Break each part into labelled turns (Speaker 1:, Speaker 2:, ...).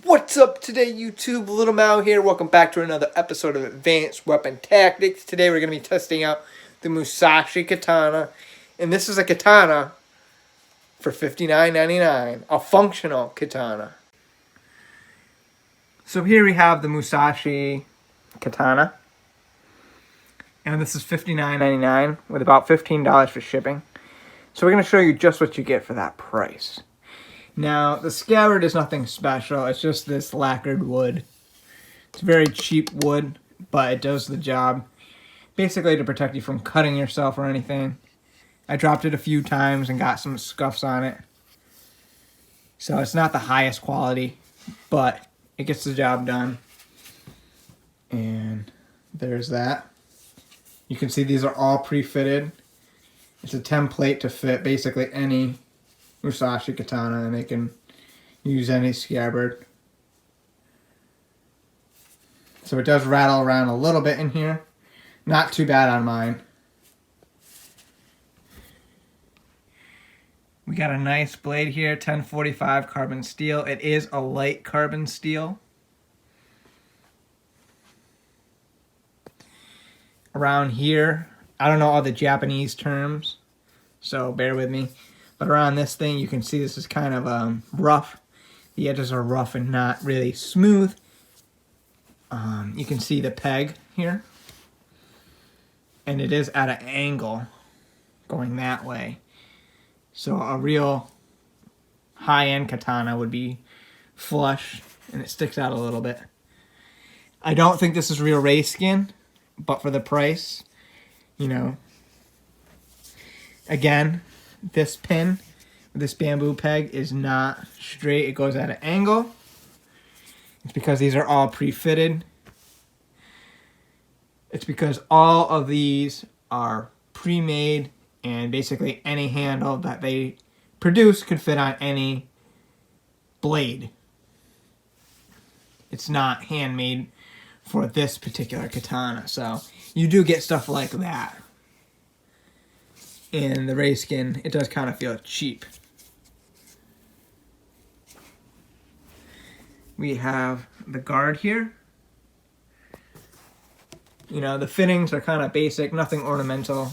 Speaker 1: What's up today, YouTube? Lil Mao here. Welcome back to another episode of Advanced Weapon Tactics. Today we're going to be testing out the Musashi Katana. And this is a katana for $59.99. A functional katana. So here we have the Musashi Katana. And this is $59.99 with about $15 for shipping. So we're going to show you just what you get for that price. Now, the scabbard is nothing special. It's just this lacquered wood. It's very cheap wood, but it does the job. Basically to protect you from cutting yourself or anything. I dropped it a few times and got some scuffs on it. So it's not the highest quality, but it gets the job done. And there's that. You can see these are all pre-fitted. It's a template to fit basically any Musashi katana, and they can use any scabbard. So it does rattle around a little bit in here. Not too bad on mine. We got a nice blade here, 1045 carbon steel. It is a light carbon steel. Around here, I don't know all the Japanese terms, so bear with me. But around this thing, you can see this is kind of rough. The edges are rough and not really smooth. You can see the peg here. And it is at an angle going that way. So a real high-end katana would be flush and it sticks out a little bit. I don't think this is real ray skin, but for the price, you know. Again, this pin, this bamboo peg is not straight. It goes at an angle. It's because these are all pre-fitted. It's because all of these are pre-made, and basically any handle that they produce could fit on any blade. It's not handmade for this particular katana, so you do get stuff like that. In the ray skin, it does kind of feel cheap. We have the guard here. You know, the fittings are kind of basic, nothing ornamental.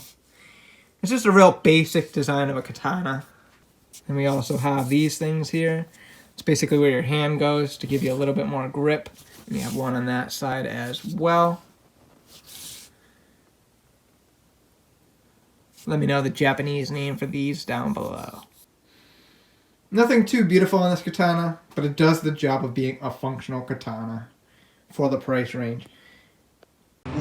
Speaker 1: It's just a real basic design of a katana. And we also have these things here. It's basically where your hand goes to give you a little bit more grip. And you have one on that side as well. Let me know the Japanese name for these down below. Nothing too beautiful on this katana, but it does the job of being a functional katana for the price range.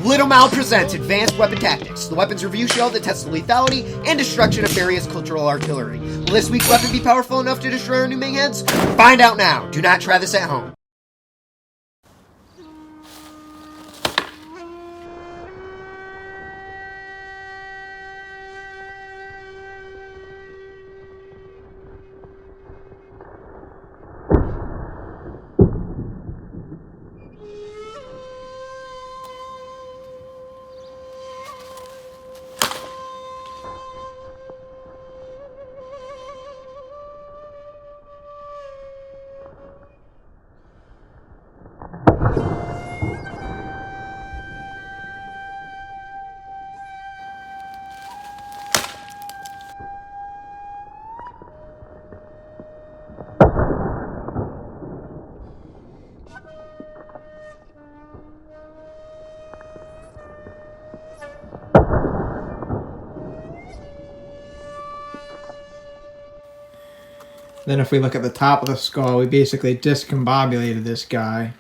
Speaker 2: Lil Mao presents Advanced Weapon Tactics, the weapons review show that tests the lethality and destruction of various cultural artillery. Will this week's weapon be powerful enough to destroy our new Ming heads? Find out now. Do not try this at home.
Speaker 1: Then if we look at the top of the skull, we basically discombobulated this guy.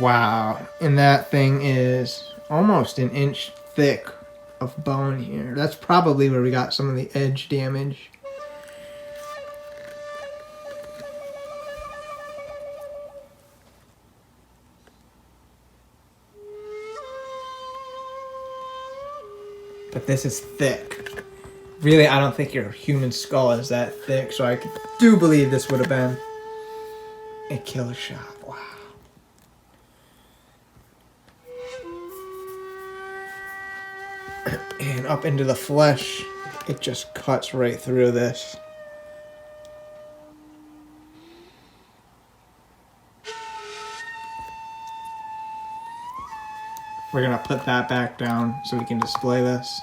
Speaker 1: Wow. And that thing is almost an inch thick of bone here. That's probably where we got some of the edge damage. But this is thick. Really, I don't think your human skull is that thick, so I do believe this would have been a killer shot. Wow. And up into the flesh, it just cuts right through this. we're gonna put that back down so we can display this.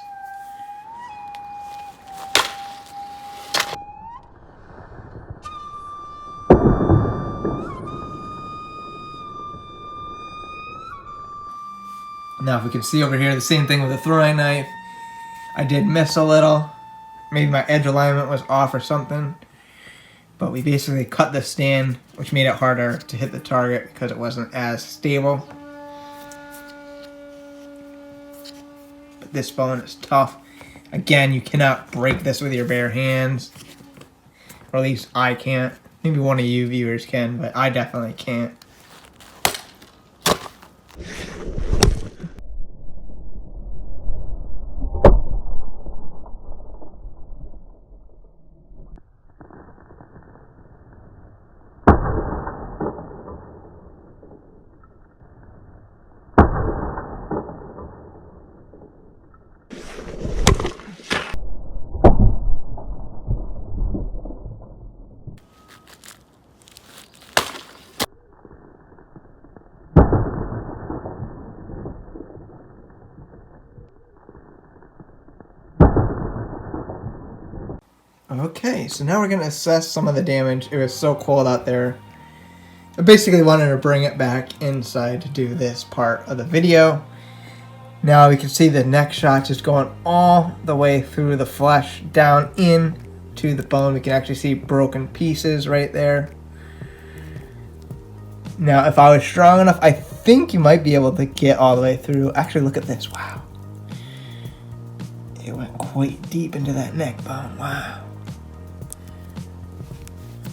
Speaker 1: Now if we can see over here, the same thing with the throwing knife. I did miss a little. Maybe my edge alignment was off or something. But we basically cut the stand, which made it harder to hit the target because it wasn't as stable. But this bone is tough. Again, you cannot break this with your bare hands. Or at least I can't. Maybe one of you viewers can, but I definitely can't. Okay, so now we're going to assess some of the damage. It was so cold out there. I basically wanted to bring it back inside to do this part of the video. Now we can see the neck shot just going all the way through the flesh down in to the bone. We can actually see broken pieces right there. Now if I was strong enough, I think you might be able to get all the way through. Actually, look at this. Wow. It went quite deep into that neck bone. Wow.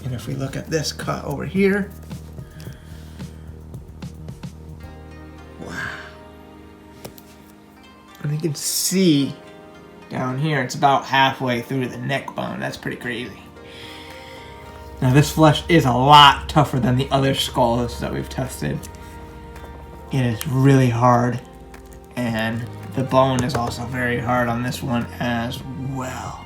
Speaker 1: And if we look at this cut over here, wow. And you can see down here, it's about halfway through the neck bone. That's pretty crazy. Now this flesh is a lot tougher than the other skulls that we've tested. It is really hard, and the bone is also very hard on this one as well.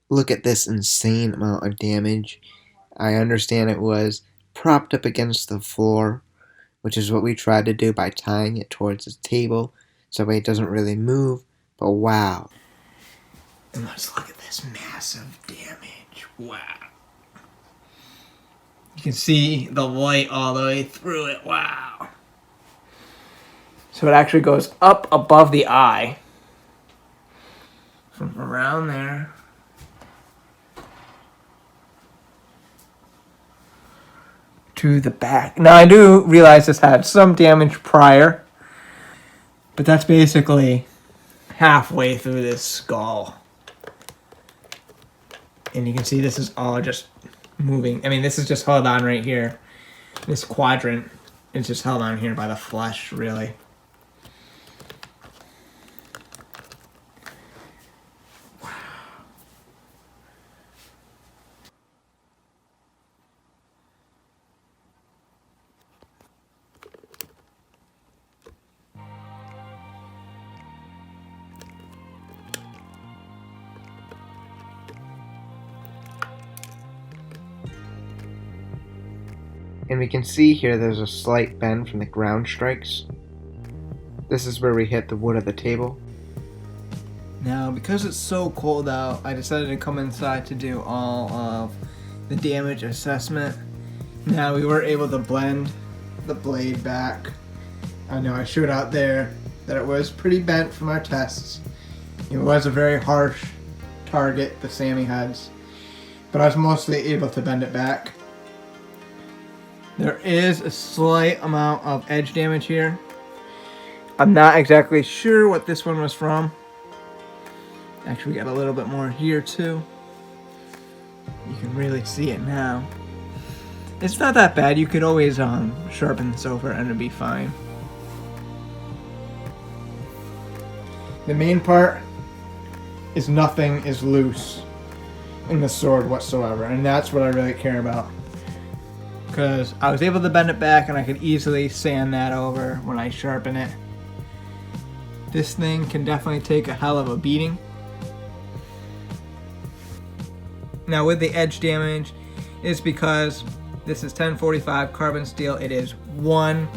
Speaker 1: Look at this insane amount of damage. I understand it was propped up against the floor, which is what we tried to do by tying it towards the table so it doesn't really move, but wow. And let's look at this massive damage. Wow. You can see the light all the way through it. Wow. So it actually goes up above the eye. From around there. To the back. Now I do realize this had some damage prior, but that's basically halfway through this skull. And you can see this is all just moving. I mean, this is just held on right here. This quadrant is just held on here by the flesh, really. And we can see here there's a slight bend from the ground strikes. This is where we hit the wood of the table. Now, because it's so cold out, I decided to come inside to do all of the damage assessment. Now we were able to blend the blade back. I know I showed out there that it was pretty bent from our tests. It was a very harsh target, the Sammy heads, but I was mostly able to bend it back. There is a slight amount of edge damage here. I'm not exactly sure what this one was from. Actually, we got a little bit more here too. You can really see it now. It's not that bad. You could always sharpen this over and it'd be fine. The main part is nothing is loose in the sword whatsoever, and that's what I really care about. Because I was able to bend it back and I could easily sand that over when I sharpen it. This thing can definitely take a hell of a beating. Now with the edge damage, it's because this is 1045 carbon steel. It is 1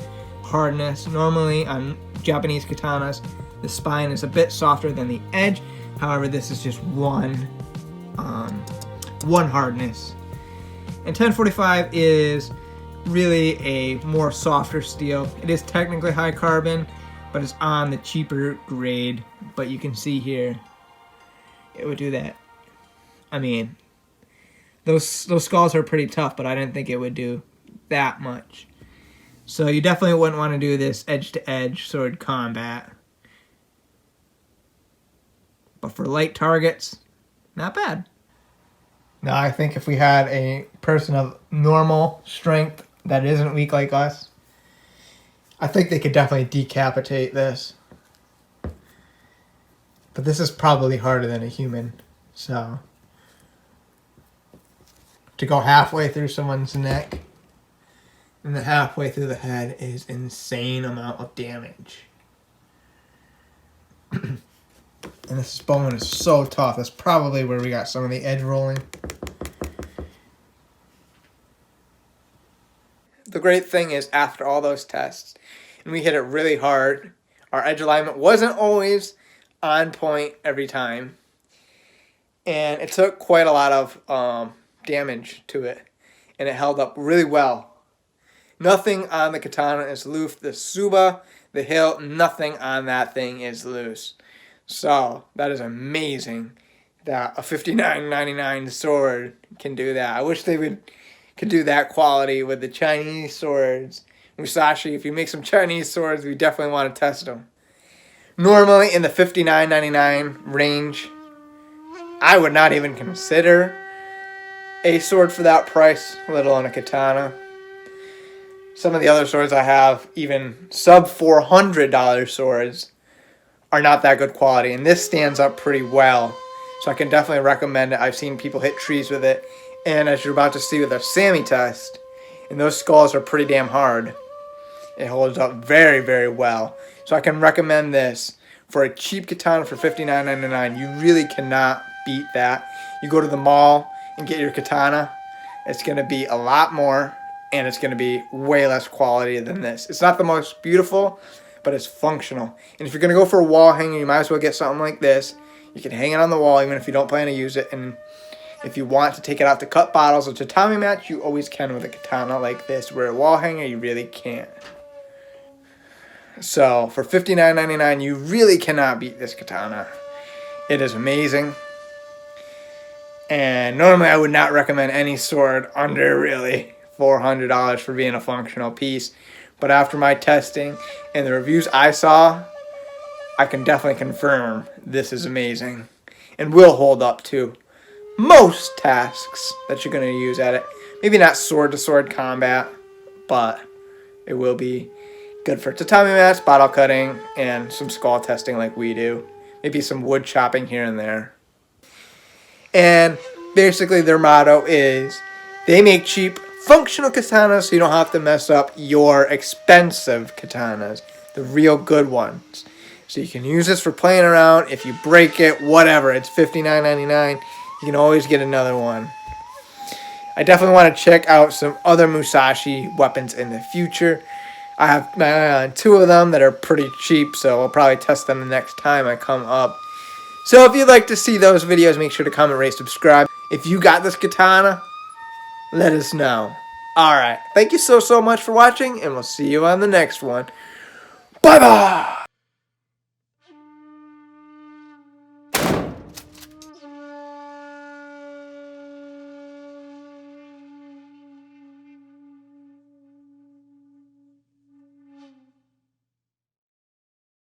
Speaker 1: hardness. Normally on Japanese katanas, the spine is a bit softer than the edge. However, this is just one hardness. And 1045 is really a more softer steel. It is technically high carbon, but it's on the cheaper grade. But you can see here, it would do that. I mean, those skulls are pretty tough, but I didn't think it would do that much. So you definitely wouldn't want to do this edge-to-edge sword combat. But for light targets, not bad. Now I think if we had a person of normal strength that isn't weak like us, I think they could definitely decapitate this. But this is probably harder than a human, so to go halfway through someone's neck and then halfway through the head is insane amount of damage. And this bone is so tough. That's probably where we got some of the edge rolling. The great thing is after all those tests, and we hit it really hard, our edge alignment wasn't always on point every time. And it took quite a lot of damage to it. And it held up really well. Nothing on the katana is loose. The tsuba, the hilt, nothing on that thing is loose. So that is amazing that a $59.99 sword can do that. I wish they could do that quality with the Chinese swords. Musashi, if you make some Chinese swords, we definitely want to test them. Normally in the $59.99 range, I would not even consider a sword for that price, let alone a katana. Some of the other swords I have, even sub $400 swords, are not that good quality, and this stands up pretty well, so I can definitely recommend it. I've seen people hit trees with it, and as you're about to see with our Sammy test, and those skulls are pretty damn hard. It holds up very, very well, so I can recommend this for a cheap katana for $59.99. You really cannot beat that. You go to the mall and get your katana, it's going to be a lot more, and it's going to be way less quality than this. It's not the most beautiful, but it's functional. And if you're going to go for a wall hanger, you might as well get something like this. You can hang it on the wall even if you don't plan to use it. And if you want to take it out to cut bottles or tatami mats, you always can with a katana like this. Where a wall hanger, you really can't. So for $59.99, you really cannot beat this katana. It is amazing. And normally I would not recommend any sword under really $400 for being a functional piece. But after my testing and the reviews I saw, I can definitely confirm this is amazing. And will hold up to most tasks that you're going to use at it. Maybe not sword-to-sword combat, but it will be good for tatami mats, bottle cutting, and some skull testing like we do. Maybe some wood chopping here and there. And basically their motto is they make cheap functional katanas so you don't have to mess up your expensive katanas, the real good ones. So you can use this for playing around. If you break it, whatever, it's $59.99. You can always get another one. I definitely want to check out some other Musashi weapons in the future. I have 2 of them that are pretty cheap, so I'll probably test them the next time I come up. So if you'd like to see those videos, make sure to comment, rate, subscribe. If you got this katana, let us know. Alright, thank you so much for watching, and we'll see you on the next one. Bye-bye!